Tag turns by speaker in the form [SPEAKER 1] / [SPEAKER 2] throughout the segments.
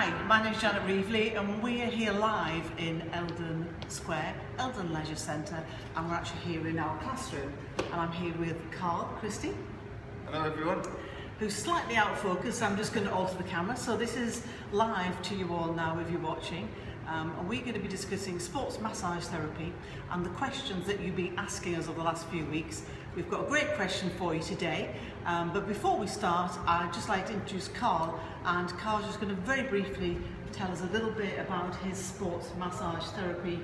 [SPEAKER 1] Hi, my name is Janet Reevely and we are here live in Eldon Square, Eldon Leisure Centre, and we're actually here in our classroom, and I'm here with Carl Christie.
[SPEAKER 2] Hello everyone.
[SPEAKER 1] Who's slightly out of focus. I'm just going to alter the camera, so this is live to you all now if you're watching. And we're going to be discussing sports massage therapy and the questions that you've been asking us over the last few weeks. We've got a great question for you today, but before we start, I'd just like to introduce Carl, and Carl's just going to very briefly tell us a little bit about his sports massage therapy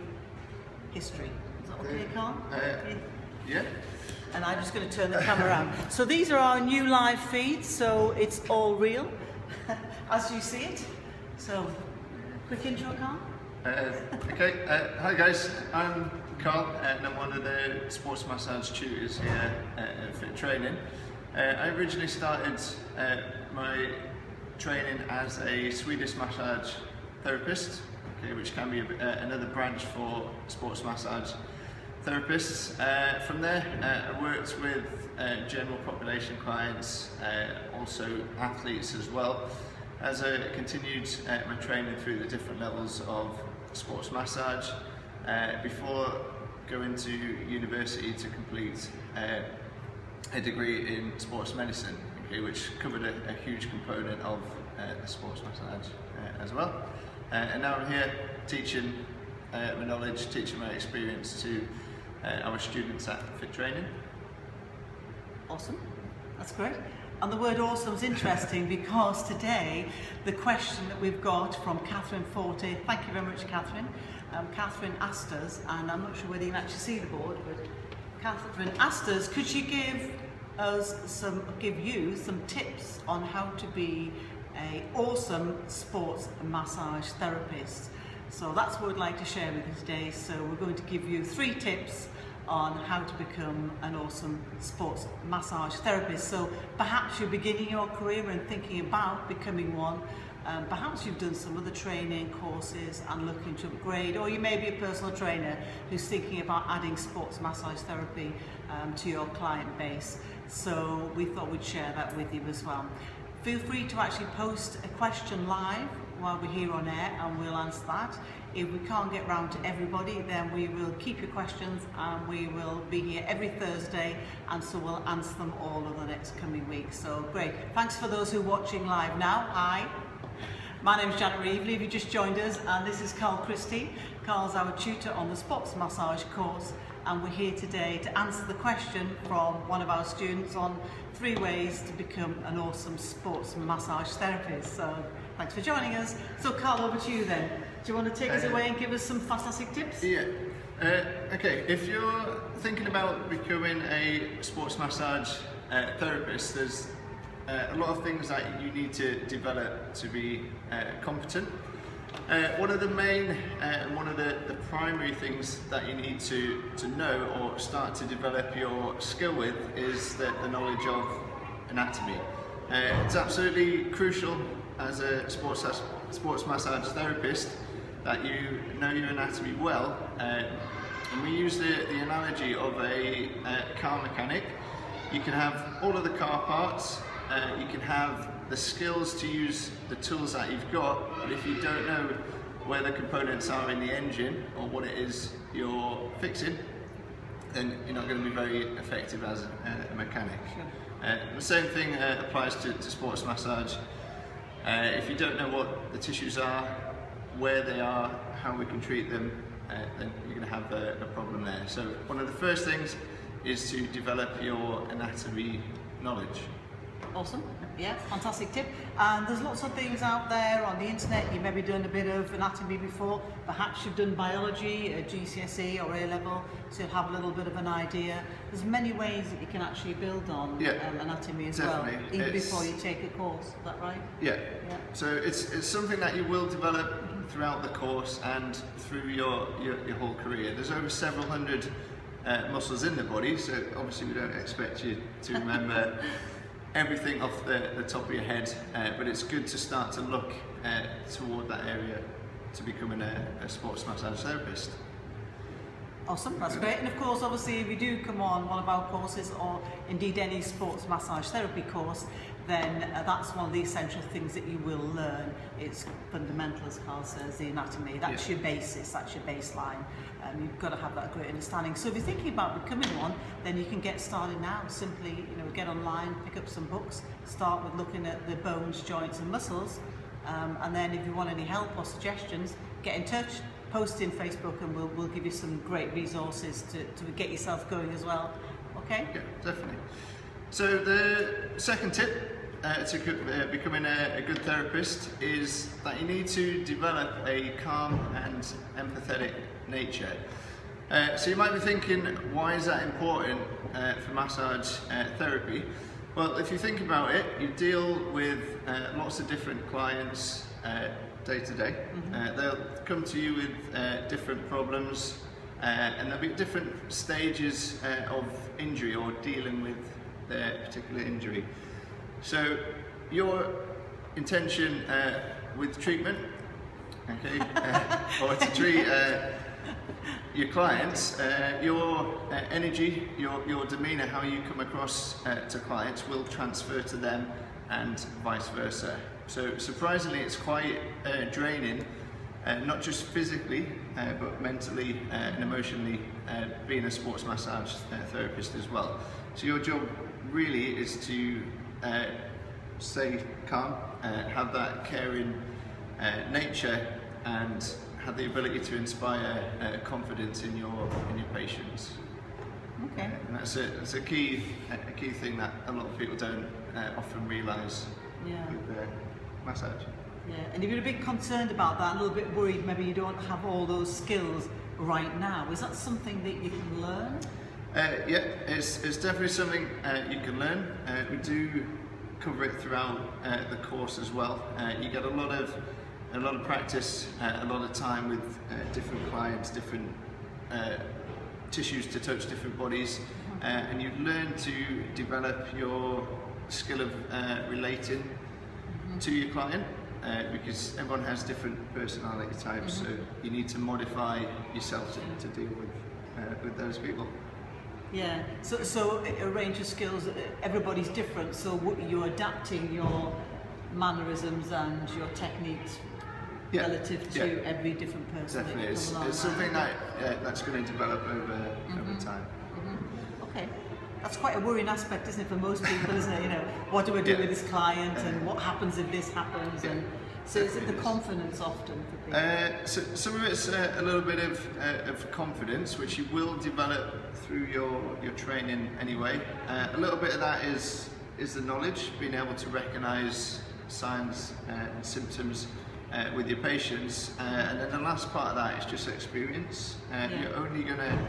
[SPEAKER 1] history. Is that okay, Carl?
[SPEAKER 2] Yeah.
[SPEAKER 1] And I'm just going to turn the camera around. So these are our new live feeds, so it's all real as you see it. So, quick intro, Carl.
[SPEAKER 2] Hi guys, I'm Carl and I'm one of the sports massage tutors here at Fit Training. I originally started my training as a Swedish massage therapist, which can be another branch for sports massage therapists. From there, I worked with general population clients, also athletes as well, as I continued my training through the different levels of sports massage before going to university to complete a degree in sports medicine, which covered a huge component of the sports massage as well. And now I'm here teaching my knowledge, teaching my experience to our students at Fit Training.
[SPEAKER 1] Awesome, that's great. And the word awesome is interesting because today the question that we've got from Catherine Forte, thank you very much Catherine. Catherine asked us, and I'm not sure whether you can actually see the board, but Catherine asked us, could she give you some tips on how to be an awesome sports massage therapist. So that's what we'd like to share with you today. So we're going to give you 3 tips on how to become an awesome sports massage therapist. So perhaps you're beginning your career and thinking about becoming one. Perhaps you've done some other training courses and looking to upgrade, or you may be a personal trainer who's thinking about adding sports massage therapy to your client base. So we thought we'd share that with you as well. Feel free to actually post a question live while we're here on air and we'll answer that. If we can't get round to everybody, then we will keep your questions and we will be here every Thursday, and so we'll answer them all over the next coming weeks. So great. Thanks for those who are watching live now. Hi. My name is Janet Reevely, if you just joined us, and this is Carl Christie. Carl's our tutor on the sports massage course, and we're here today to answer the question from one of our students on 3 ways to become an awesome sports massage therapist. So thanks for joining us. So Carl, over to you then. Do you want to take us away and give us some fantastic tips?
[SPEAKER 2] Yeah. Okay, if you're thinking about becoming a sports massage therapist, there's a lot of things that you need to develop to be competent. One of the main and one of the primary things that you need to know or start to develop your skill with is the knowledge of anatomy. It's absolutely crucial as a sports massage therapist that you know your anatomy well, and we use the analogy of a car mechanic. You can have all of the car parts, you can have the skills to use the tools that you've got, but if you don't know where the components are in the engine or what it is you're fixing, then you're not going to be very effective as a mechanic. Sure. The same thing applies to sports massage. If you don't know what the tissues are, where they are, how we can treat them, then you're going to have a problem there. So one of the first things is to develop your anatomy knowledge.
[SPEAKER 1] Awesome, yeah, fantastic tip. And there's lots of things out there on the internet. You've maybe done a bit of anatomy before, perhaps you've done biology at GCSE or A-level, so you'll have a little bit of an idea. There's many ways that you can actually build on anatomy as well, even before you take a course, is that right?
[SPEAKER 2] Yeah, so it's something that you will develop throughout the course and through your whole career. There's over several hundred muscles in the body, so obviously we don't expect you to remember everything off the top of your head, but it's good to start to look toward that area to becoming a sports massage therapist.
[SPEAKER 1] Awesome, that's great. And of course, obviously, if you do come on one of our courses, or indeed any sports massage therapy course, then that's one of the essential things that you will learn. It's fundamental, as Carl says, the anatomy. That's your basis, that's your baseline. You've got to have that great understanding. So if you're thinking about becoming one, then you can get started now. Simply, get online, pick up some books, start with looking at the bones, joints and muscles. And then if you want any help or suggestions, get in touch. Post in Facebook and we'll give you some great resources to get yourself going as well. Okay?
[SPEAKER 2] Yeah, definitely. So the second tip to becoming a good therapist is that you need to develop a calm and empathetic nature. So you might be thinking, why is that important for massage therapy? Well, if you think about it, you deal with lots of different clients day to day. They'll come to you with different problems and there'll be different stages of injury or dealing with their particular injury. So your intention with treatment, okay, or to treat your clients, your energy, your demeanour, how you come across to clients will transfer to them and vice versa. So surprisingly, it's quite draining, not just physically, but mentally and emotionally, being a sports massage therapist as well. So your job really is to stay calm, have that caring nature, and have the ability to inspire confidence in your patients.
[SPEAKER 1] Okay.
[SPEAKER 2] And that's a key thing that a lot of people don't often realise with their massage.
[SPEAKER 1] Yeah, and if you're a bit concerned about that, a little bit worried maybe you don't have all those skills right now, is that something that you can learn?
[SPEAKER 2] Yeah, it's definitely something you can learn. We do cover it throughout the course as well. You get a lot of practice, a lot of time with different clients, different tissues to touch, different bodies, and you learn to develop your skill of relating to your client. Because everyone has different personality types, so you need to modify yourself to deal with those people.
[SPEAKER 1] Yeah, so a range of skills, everybody's different, so you're adapting your mannerisms and your techniques relative to every different person.
[SPEAKER 2] Definitely, it's something that's going to develop over time.
[SPEAKER 1] Okay. That's quite a worrying aspect, isn't it, for most people, isn't it? What do I do with this client, and what happens if this happens? And so is it the confidence often for people?
[SPEAKER 2] So some of it's a little bit of confidence, which you will develop through your training anyway. A little bit of that is the knowledge, being able to recognise signs and symptoms with your patients, and then the last part of that is just experience. You're only going to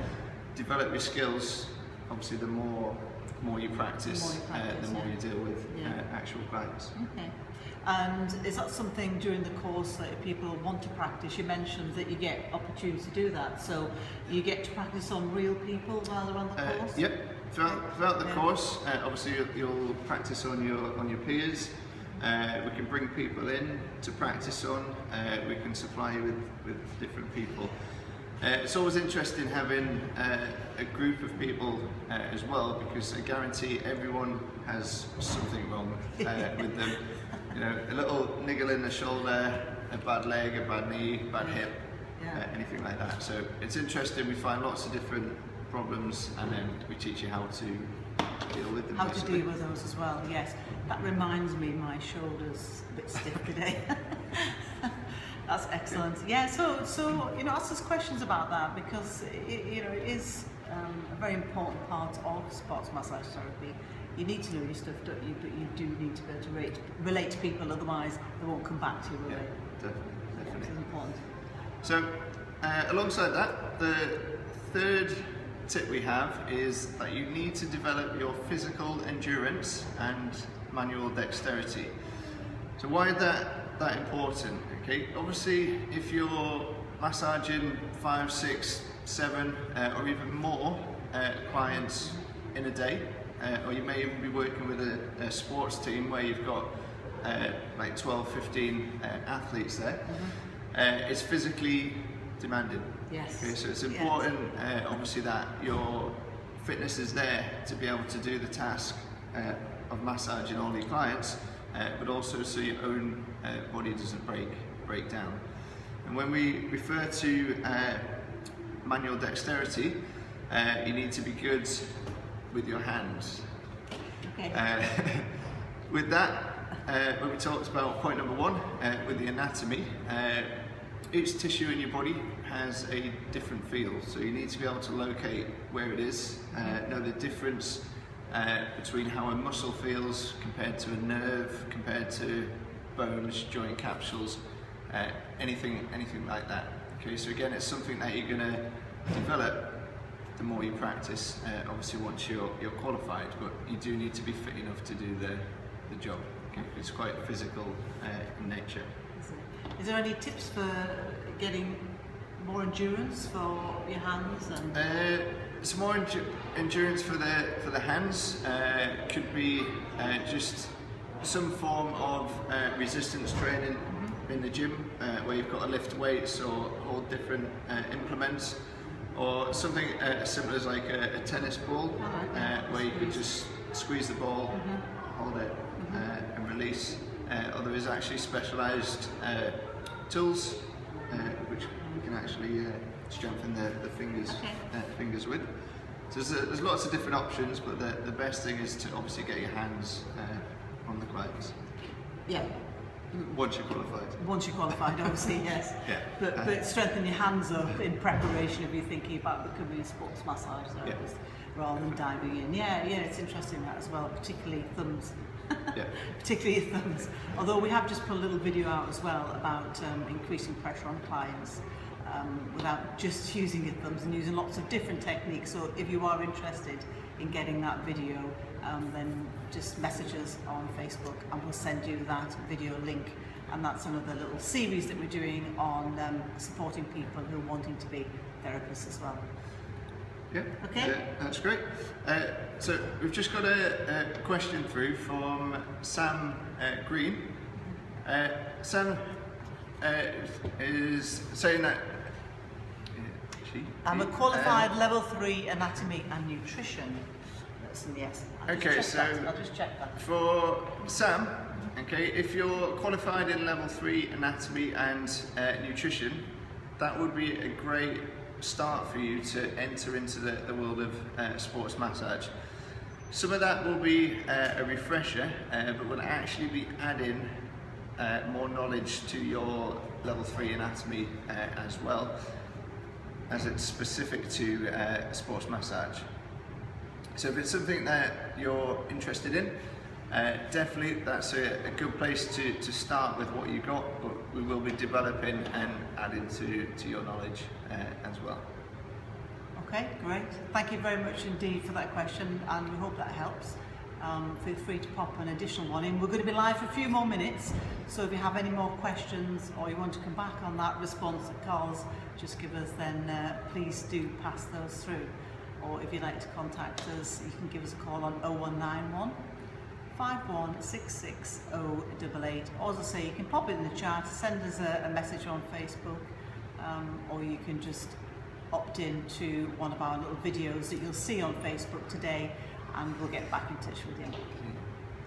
[SPEAKER 2] develop your skills. Obviously, the more you practice, the more you deal with actual clients.
[SPEAKER 1] Okay. And is that something during the course that if people want to practice? You mentioned that you get opportunity to do that, so you get to practice on real people while they're on the course?
[SPEAKER 2] Yep. Throughout the course, obviously you'll practice on your peers. We can bring people in to practice on. We can supply you with different people. It's always interesting having a group of people as well, because I guarantee everyone has something wrong with them. A little niggle in the shoulder, a bad leg, a bad knee, bad hip, anything like that. So it's interesting. We find lots of different problems, and then we teach you how to deal with them.
[SPEAKER 1] How to deal with those as well. Yes, that reminds me, my shoulder's a bit stiff today. That's excellent. Yeah, so ask us questions about that, because it is a very important part of sports massage therapy. You need to know your stuff, don't you? But you do need to be able to relate to people, otherwise they won't come back to you, will they?
[SPEAKER 2] Definitely.
[SPEAKER 1] It's important.
[SPEAKER 2] So, alongside that, the third tip we have is that you need to develop your physical endurance and manual dexterity. So why is that important? Okay, obviously if you're massaging 5, 6, 7 or even more clients in a day, or you may even be working with a sports team where you've got like 12, 15 athletes there, it's physically demanding.
[SPEAKER 1] Yes.
[SPEAKER 2] Okay, so it's important, obviously, that your fitness is there to be able to do the task of massaging all your clients, but also so your own body doesn't break down. And when we refer to manual dexterity, you need to be good with your hands.
[SPEAKER 1] Okay.
[SPEAKER 2] With that, when we talked about point number one, with the anatomy, each tissue in your body has a different feel, so you need to be able to locate where it is, know the difference between how a muscle feels compared to a nerve, compared to bones, joint capsules, anything like that. Okay, so again, it's something that you're going to develop the more you practice, obviously once you're qualified, but you do need to be fit enough to do the job. Okay? It's quite physical in nature.
[SPEAKER 1] Is there any tips for getting more endurance for your hands? And
[SPEAKER 2] some more endurance for the hands could be just some form of resistance training in the gym, where you've got to lift weights or hold different implements, or something as simple as like a tennis ball, where you could just squeeze the ball, hold it, and release. Or there is actually specialised tools which you can actually strengthen the fingers with. So there's lots of different options, but the best thing is to obviously get your hands on the clients.
[SPEAKER 1] Yeah.
[SPEAKER 2] Once you're qualified.
[SPEAKER 1] Once you're qualified, obviously, yes.
[SPEAKER 2] Yeah.
[SPEAKER 1] But strengthen your hands up in preparation if you're thinking about becoming a sports massage therapist rather than diving in. Yeah, it's interesting that as well, particularly thumbs. Particularly your thumbs. Although we have just put a little video out as well about increasing pressure on clients without just using your thumbs, and using lots of different techniques. So if you are interested in getting that video, then just message us on Facebook and we'll send you that video link. And that's another little series that we're doing on supporting people who are wanting to be therapists as well.
[SPEAKER 2] Yeah,
[SPEAKER 1] okay.
[SPEAKER 2] That's great. So we've just got a question through from Sam Green. Sam is saying that
[SPEAKER 1] I'm a qualified level 3 anatomy and nutrition. That's in the yes. I'll just check that.
[SPEAKER 2] For Sam, okay, if you're qualified in level 3 anatomy and nutrition, that would be a great start for you to enter into the world of sports massage. Some of that will be a refresher, but will actually be adding more knowledge to your level 3 anatomy as well, as it's specific to sports massage. So if it's something that you're interested in, definitely that's a good place to start with what you got, but we will be developing and adding to your knowledge as well.
[SPEAKER 1] Okay, great. Thank you very much indeed for that question, and we hope that helps. Feel free to pop an additional one in. We're going to be live for a few more minutes, so if you have any more questions or you want to come back on that response that Carl's just give us, then please do pass those through. Or if you'd like to contact us, you can give us a call on 0191 5166088, or as I say, you can pop it in the chat, send us a message on Facebook, or you can just opt in to one of our little videos that you'll see on Facebook today, and we'll get back in touch with you.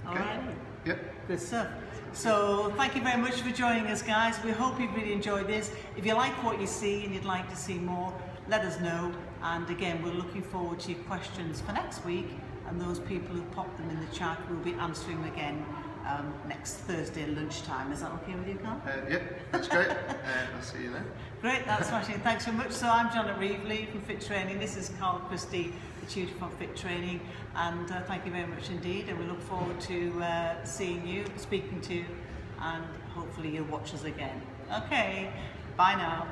[SPEAKER 1] All right?
[SPEAKER 2] Yep.
[SPEAKER 1] Good stuff. So thank you very much for joining us, guys. We hope you've really enjoyed this. If you like what you see and you'd like to see more, let us know. And again, we're looking forward to your questions for next week, and those people who popped them in the chat will be answering them again next Thursday lunchtime. Is that okay with you, Carl?
[SPEAKER 2] Yep, that's great. I'll see you then.
[SPEAKER 1] Great, that's smashing. Thanks so much. So I'm Janet Reevely from Fit Training. This is Carl Christie, the tutor for Fit Training, and thank you very much indeed. And we look forward to seeing you, speaking to you, and hopefully you'll watch us again. Okay, bye now.